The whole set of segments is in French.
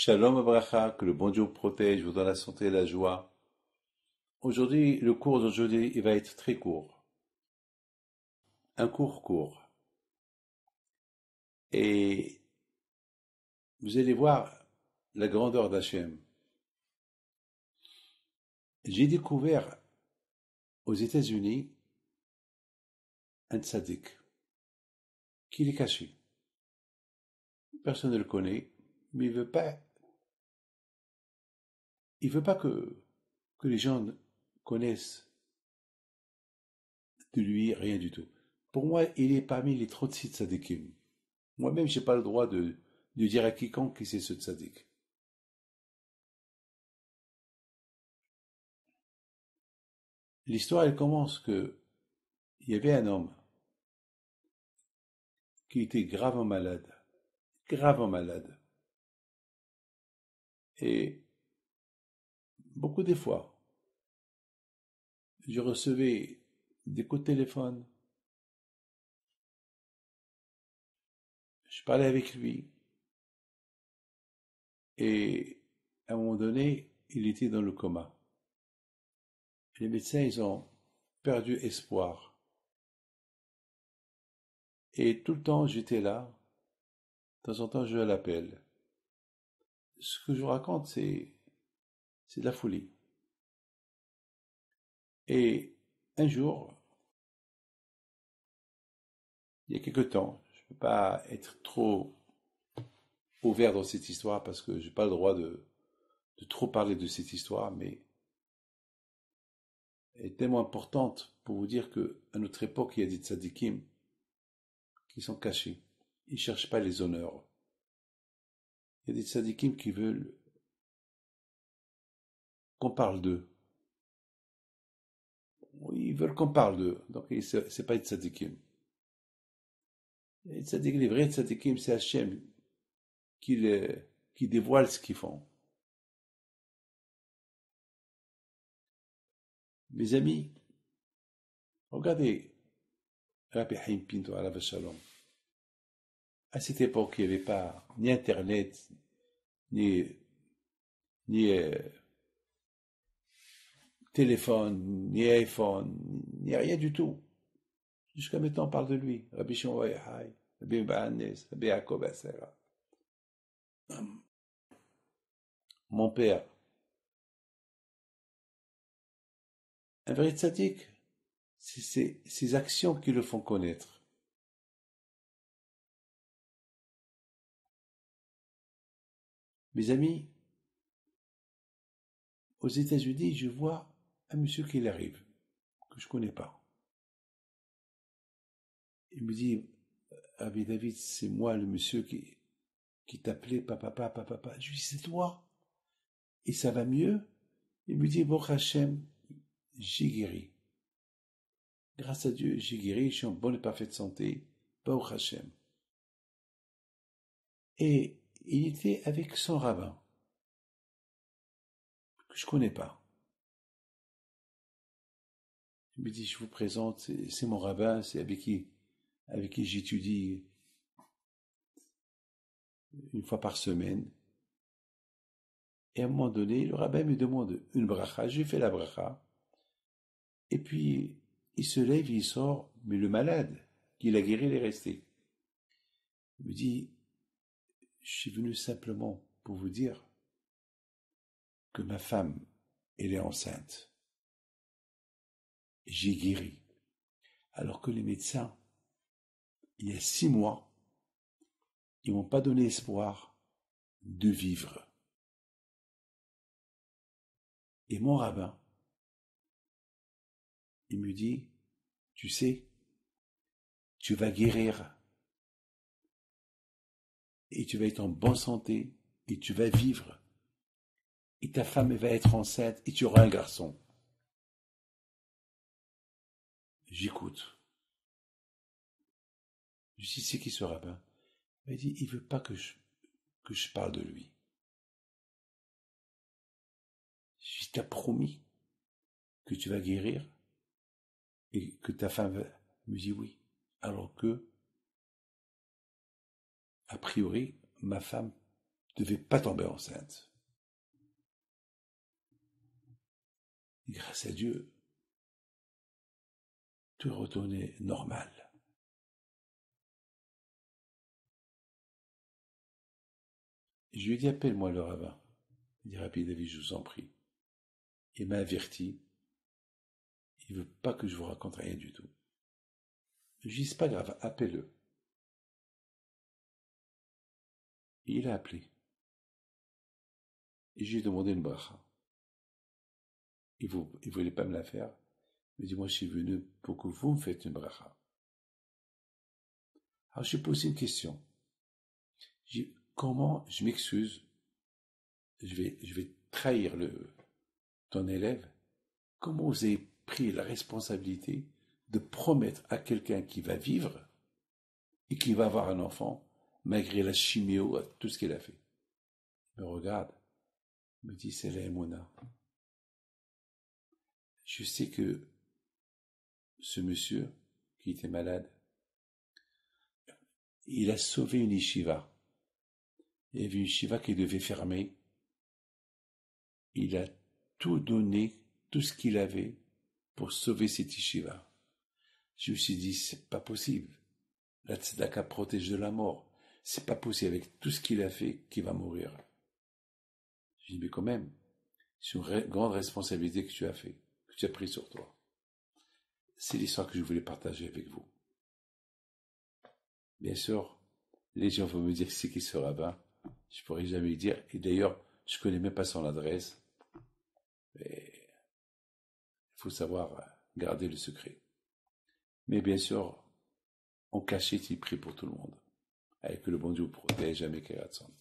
Shalom Abracha, que le bon Dieu vous protège, vous donne la santé et la joie. Aujourd'hui, le cours d'aujourd'hui, il va être très court. Un cours court. Et vous allez voir la grandeur d'Hachem. J'ai découvert aux États-Unis un tzaddik qui est caché. Personne ne le connaît, mais il veut pas que les gens connaissent de lui rien du tout. Pour moi, il est parmi les 36 tzaddikim. Moi-même, j'ai pas le droit de dire à quiconque qui c'est ce tzaddik. L'histoire, elle commence que il y avait un homme qui était gravement malade. Et beaucoup de fois, je recevais des coups de téléphone, je parlais avec lui, et à un moment donné, il était dans le coma. Les médecins, ils ont perdu espoir. Et tout le temps, j'étais là. De temps en temps, je l'appelle. Ce que je vous raconte, c'est de la folie. Et un jour, il y a quelque temps, je ne peux pas être trop ouvert dans cette histoire parce que je n'ai pas le droit de trop parler de cette histoire, mais elle est tellement importante pour vous dire qu'à notre époque, il y a des tzadikim qui sont cachés. Ils ne cherchent pas les honneurs. Il y a des tzadikim qui veulent qu'on parle d'eux. Ils veulent qu'on parle d'eux. Donc, ce n'est pas des tzadikim. Les vrais tzadikim, c'est Hachem qui dévoile ce qu'ils font. Mes amis, regardez Rabbi Haim Pinto, alav shalom. À cette époque, il n'y avait pas ni Internet, ni, ni téléphone, ni iPhone, ni rien du tout. Jusqu'à maintenant, on parle de lui. Rabbi Shimon Bar Yochai, Rabbi Ba'anes, Rabbi Yaakov Asera. Mon père, un vrai tzaddik, c'est ses actions qui le font connaître. Mes amis, aux États-Unis, je vois un monsieur qui arrive, que je ne connais pas. Il me dit, Rabbi David, c'est moi le monsieur qui t'appelait papa. Je lui dis, c'est toi? Et ça va mieux? Il me dit, Baruch Hashem, j'ai guéri. Grâce à Dieu, j'ai guéri, je suis en bonne et parfaite santé. Baruch Hashem. Et il était avec son rabbin, que je ne connais pas. Il me dit, je vous présente, c'est mon rabbin, c'est avec qui j'étudie une fois par semaine. Et à un moment donné, le rabbin me demande une bracha, je lui fais la bracha. Et puis, il se lève, il sort, mais le malade, qui l'a guéri, il est resté. Il me dit, je suis venu simplement pour vous dire que ma femme, elle est enceinte. J'ai guéri. Alors que les médecins, il y a 6 mois, ils m'ont pas donné espoir de vivre. Et mon rabbin, il me dit, tu sais, tu vas guérir et tu vas être en bonne santé et tu vas vivre et ta femme va être enceinte et tu auras un garçon. J'écoute. Je dis, c'est qui ce rabbin? Il m'a dit, il veut pas que je parle de lui. Je t'ai promis que tu vas guérir et que ta femme me dit oui. Alors que, a priori, ma femme devais pas tomber enceinte. Et grâce à Dieu, tout est retourné normal. Et je lui ai dit, appelle-moi le rabbin. Il dit, Rabbi David, je vous en prie. Il m'a averti. Il veut pas que je vous raconte rien du tout. Je lui ai dit, c'est pas grave, appelle-le. Et il a appelé. Et je lui ai demandé une bracha. Il voulait pas me la faire. Il m'a dit, moi je suis venu pour que vous me faites une bracha. Alors je lui ai posé une question. J'ai dit, comment, je m'excuse, je vais trahir ton élève, comment vous avez pris la responsabilité de promettre à quelqu'un qui va vivre et qui va avoir un enfant, malgré la chimio, tout ce qu'il a fait. Il me regarde, il me dit, c'est la Emouna. Je sais que ce monsieur qui était malade, il a sauvé une yeshiva. Il y avait une yeshiva qui devait fermer. Il a tout donné, tout ce qu'il avait pour sauver cette yeshiva. Je me suis dit, c'est pas possible. La tzedaka protège de la mort. C'est pas possible avec tout ce qu'il a fait qu'il va mourir. Je dis, mais quand même, c'est une grande responsabilité que tu as fait, que tu as pris sur toi. C'est l'histoire que je voulais partager avec vous. Bien sûr, les gens vont me dire c'est qui ce rabbin. Je pourrais jamais le dire. Et d'ailleurs, je connais même pas son adresse. Mais il faut savoir garder le secret. Mais bien sûr, en cachette, il prie pour tout le monde. Avec que le bon Dieu vous protège, jamais qu'à Ratson.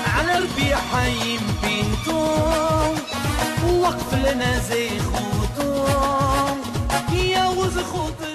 على ربيع حي بنتو وقف لنا زي خوتو يا وز خوتو